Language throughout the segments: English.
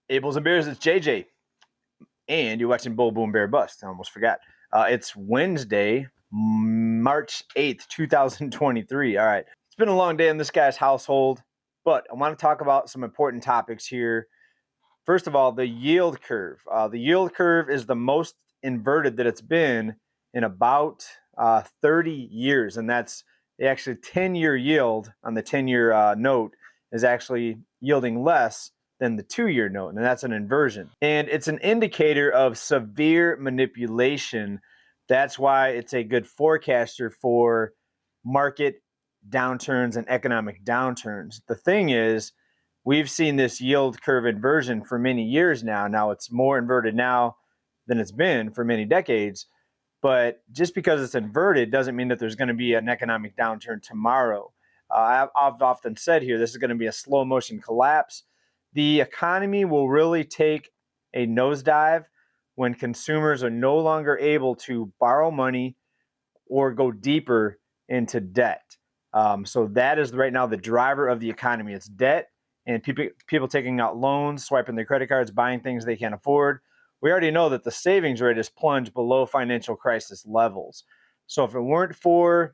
Abels and Bears, it's JJ. And you're watching Bull Boom Bear Bust. I almost forgot. It's Wednesday, March 8th, 2023. All right. It's been a long day in this guy's household, but I want to talk about some important topics here. First of all, the yield curve. The yield curve is the most inverted that it's been in about 30 years. And that's the actually 10-year yield on the 10-year note is actually yielding less than the 2-year note, and that's an inversion. And it's an indicator of severe manipulation. That's why it's a good forecaster for market downturns and economic downturns. The thing is, we've seen this yield curve inversion for many years now. Now it's more inverted now than it's been for many decades. But just because it's inverted doesn't mean that there's going to be an economic downturn tomorrow. I've often said here, this is going to be a slow motion collapse. The economy will really take a nosedive when consumers are no longer able to borrow money or go deeper into debt. So that is right now the driver of the economy. It's debt and people taking out loans, swiping their credit cards, buying things they can't afford. We already know that the savings rate has plunged below financial crisis levels. So if it weren't for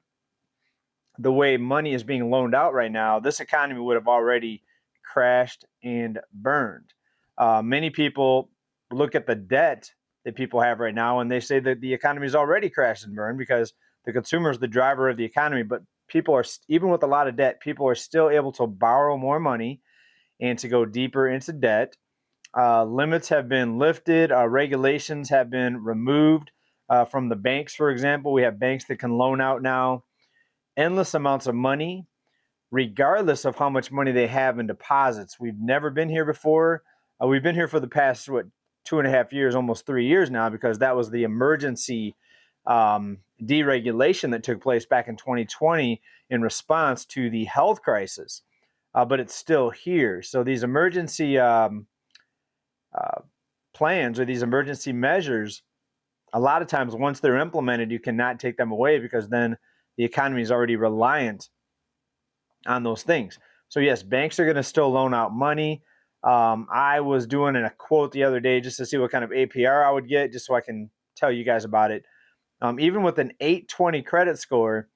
the way money is being loaned out right now, this economy would have already crashed and burned. Many people look at the debt that people have right now and they say that the economy is already crashed and burned because the consumer is the driver of the economy. But people are, even with a lot of debt, people are still able to borrow more money and to go deeper into debt. Limits have been lifted, regulations have been removed from the banks, for example. We have banks that can loan out now endless amounts of money, regardless of how much money they have in deposits. We've never been here before. We've been here for the past, 2.5 years, almost 3 years now, because that was the emergency deregulation that took place back in 2020 in response to the health crisis. But it's still here. So these emergency plans or these emergency measures, a lot of times once they're implemented, you cannot take them away because then the economy is already reliant on those things. So yes, banks are going to still loan out money. I was doing a quote the other day just to see what kind of APR I would get, just so I can tell you guys about it. Even with an 820 credit score,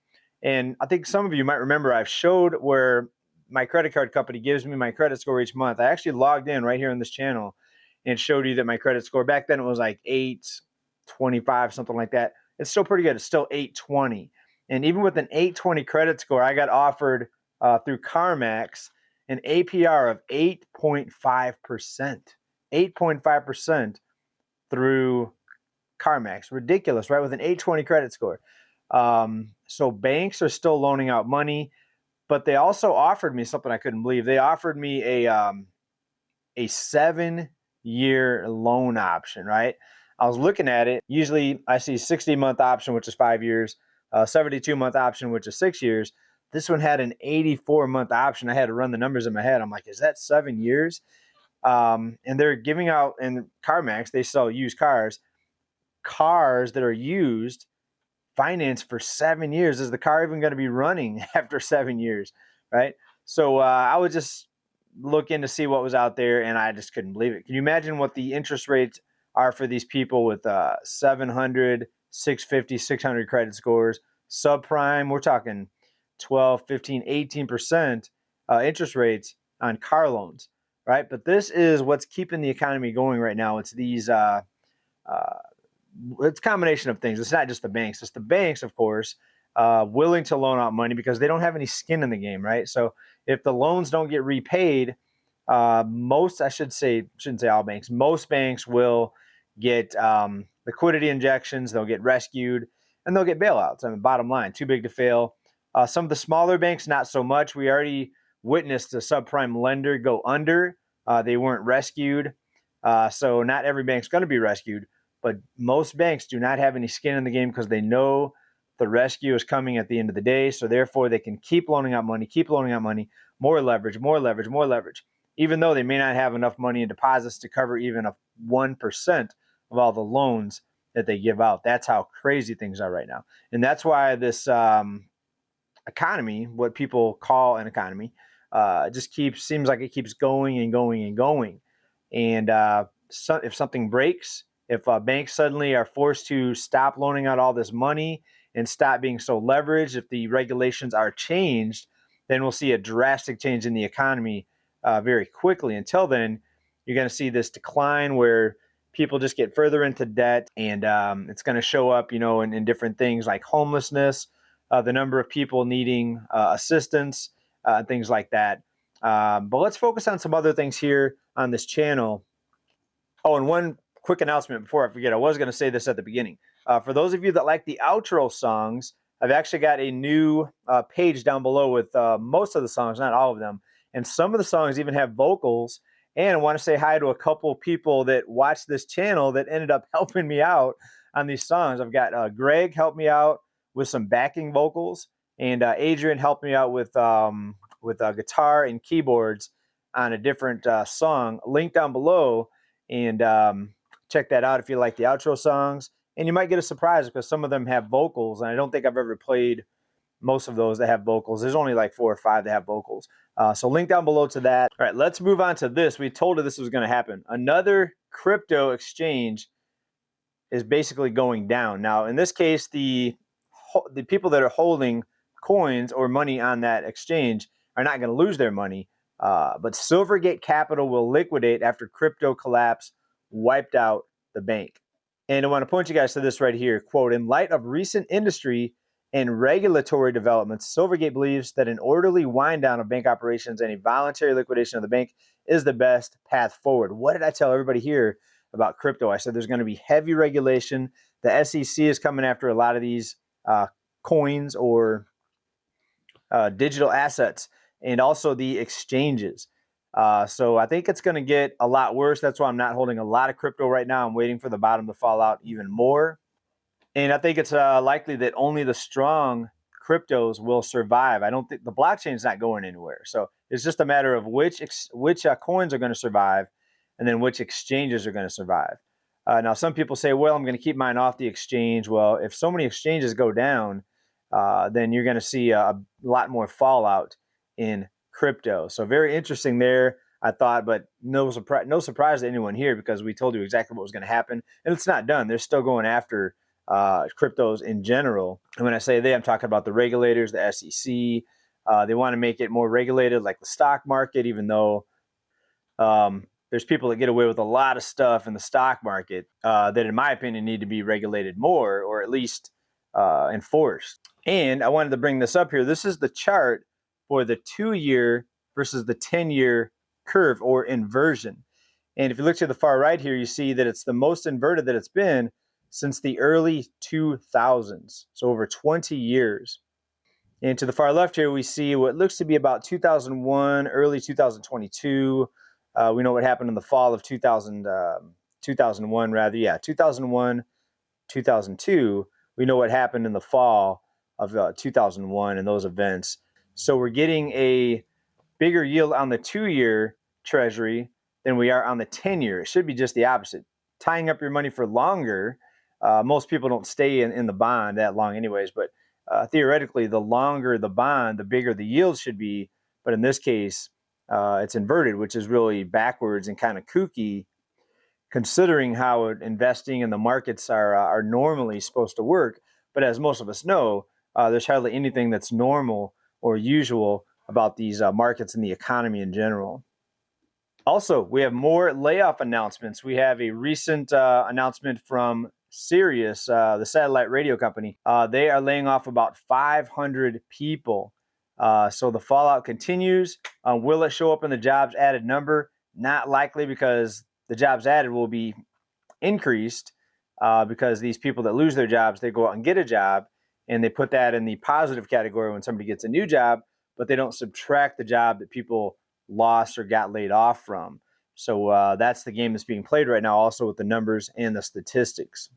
and I think some of you might remember I've showed where my credit card company gives me my credit score each month. I actually logged in right here on this channel and showed you that my credit score back then it was like 825, something like that. It's still pretty good. It's still 820. And even with an 820 credit score, I got offered through CarMax an APR of 8.5%. 8.5% through CarMax. Ridiculous, right? With an 820 credit score. So banks are still loaning out money, but they also offered me something I couldn't believe. They offered me a 7-year loan option, right? I was looking at it. Usually I see 60-month option, which is 5 years, 72-month option, which is 6 years. This one had an 84-month option. I had to run the numbers in my head. I'm like, is that 7 years? And they're giving out, in CarMax, they sell used cars that are used, financed for 7 years. Is the car even going to be running after 7 years, right? So I would just look in to see what was out there, and I just couldn't believe it. Can you imagine what the interest rates are for these people with 700, 650, 600 credit scores? Subprime, we're talking 12, 15, 18% interest rates on car loans, right? But this is what's keeping the economy going right now. It's these it's a combination of things. It's not just the banks. It's the banks, of course, willing to loan out money because they don't have any skin in the game, right? So if the loans don't get repaid, shouldn't say all banks, most banks will get liquidity injections, they'll get rescued, and they'll get bailouts. I mean, bottom line, too big to fail. Some of the smaller banks, not so much. We already witnessed a subprime lender go under. They weren't rescued. So not every bank's going to be rescued. But most banks do not have any skin in the game because they know the rescue is coming at the end of the day. So therefore, they can keep loaning out money, more leverage, more leverage, more leverage, even though they may not have enough money in deposits to cover even a 1% of all the loans that they give out. That's how crazy things are right now. And that's why this economy, what people call an economy, seems like it keeps going and going and going. And if something breaks, if banks suddenly are forced to stop loaning out all this money and stop being so leveraged, if the regulations are changed, then we'll see a drastic change in the economy very quickly. Until then, you're going to see this decline where people just get further into debt, and it's going to show up, in different things like homelessness, the number of people needing assistance, things like that. But let's focus on some other things here on this channel. Oh, and one quick announcement before I forget. I was going to say this at the beginning. For those of you that like the outro songs, I've actually got a new page down below with most of the songs, not all of them. And some of the songs even have vocals. And I want to say hi to a couple people that watch this channel that ended up helping me out on these songs. I've got Greg helped me out with some backing vocals, and Adrian helped me out with guitar and keyboards on a different song. Link down below, and check that out if you like the outro songs. And you might get a surprise because some of them have vocals, and I don't think I've ever played most of those that have vocals. There's only like 4 or 5 that have vocals. So link down below to that. All right, let's move on to this. We told you this was going to happen. Another crypto exchange is basically going down. Now, in this case, the people that are holding coins or money on that exchange are not going to lose their money. But Silvergate Capital will liquidate after crypto collapse wiped out the bank. And I want to point you guys to this right here. Quote, in light of recent industry and regulatory developments, Silvergate believes that an orderly wind down of bank operations and a voluntary liquidation of the bank is the best path forward. What did I tell everybody here about crypto? I said there's going to be heavy regulation. The SEC is coming after a lot of these coins or digital assets, and also the exchanges. So I think it's going to get a lot worse. That's why I'm not holding a lot of crypto right now. I'm waiting for the bottom to fall out even more. And I think it's likely that only the strong cryptos will survive. I don't think the blockchain is not going anywhere. So it's just a matter of which coins are going to survive, and then which exchanges are going to survive. Now, some people say, well, I'm going to keep mine off the exchange. Well, if so many exchanges go down, then you're going to see a lot more fallout in crypto. So very interesting there, I thought, but no surprise to anyone here because we told you exactly what was going to happen. And it's not done. They're still going after cryptos in general. And when I say they, I'm talking about the regulators, the SEC. They want to make it more regulated like the stock market, even though there's people that get away with a lot of stuff in the stock market that, in my opinion, need to be regulated more or at least enforced. And I wanted to bring this up here. This is the chart for the 2-year versus the 10-year curve or inversion. And if you look to the far right here, you see that it's the most inverted that it's been since the early 2000s, so over 20 years. And to the far left here, we see what looks to be about 2001, early 2022. We know what happened in the fall of 2001, rather. Yeah, 2001, 2002. We know what happened in the fall of 2001 and those events. So we're getting a bigger yield on the 2-year treasury than we are on the 10-year. It should be just the opposite. Tying up your money for longer, most people don't stay in the bond that long anyways, but theoretically, the longer the bond, the bigger the yield should be. But in this case, it's inverted, which is really backwards and kind of kooky, considering how investing in the markets are normally supposed to work. But as most of us know, there's hardly anything that's normal or usual about these markets and the economy in general. Also, we have more layoff announcements. We have a recent announcement from Sirius, the satellite radio company. They are laying off about 500 people. So the fallout continues. Will it show up in the jobs added number? Not likely, because the jobs added will be increased because these people that lose their jobs, they go out and get a job, and they put that in the positive category when somebody gets a new job, but they don't subtract the job that people lost or got laid off from. So that's the game that's being played right now, also with the numbers and the statistics.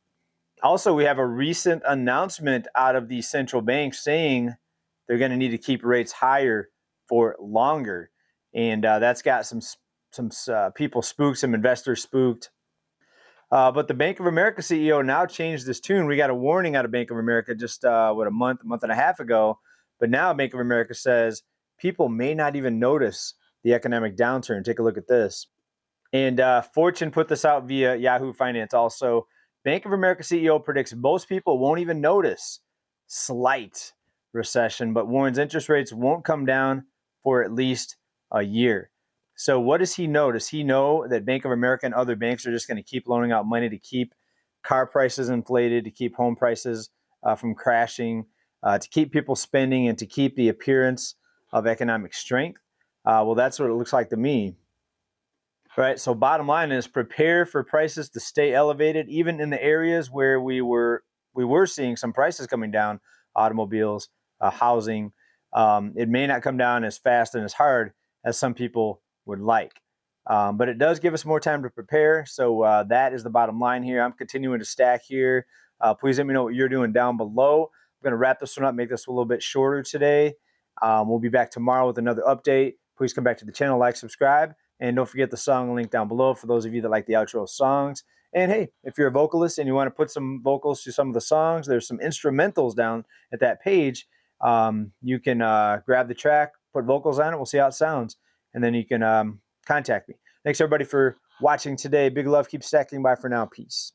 Also, we have a recent announcement out of the central bank saying they're going to need to keep rates higher for longer. And that's got some people spooked, some investors spooked. But the Bank of America CEO now changed this tune. We got a warning out of Bank of America just a month and a half ago. But now Bank of America says people may not even notice the economic downturn. Take a look at this. And Fortune put this out via Yahoo Finance also. Bank of America CEO predicts most people won't even notice slight recession, but warns interest rates won't come down for at least a year. So what does he know? Does he know that Bank of America and other banks are just going to keep loaning out money to keep car prices inflated, to keep home prices from crashing, to keep people spending, and to keep the appearance of economic strength? Well, that's what it looks like to me. Right. So bottom line is prepare for prices to stay elevated, even in the areas where we were seeing some prices coming down, automobiles, housing. It may not come down as fast and as hard as some people would like. But it does give us more time to prepare. So that is the bottom line here. I'm continuing to stack here. Please let me know what you're doing down below. I'm going to wrap this one up, make this a little bit shorter today. We'll be back tomorrow with another update. Please come back to the channel, like, subscribe. And don't forget the song link down below for those of you that like the outro songs. And hey, if you're a vocalist and you want to put some vocals to some of the songs, there's some instrumentals down at that page. You can grab the track, put vocals on it. We'll see how it sounds. And then you can contact me. Thanks, everybody, for watching today. Big love. Keep stacking. Bye for now. Peace.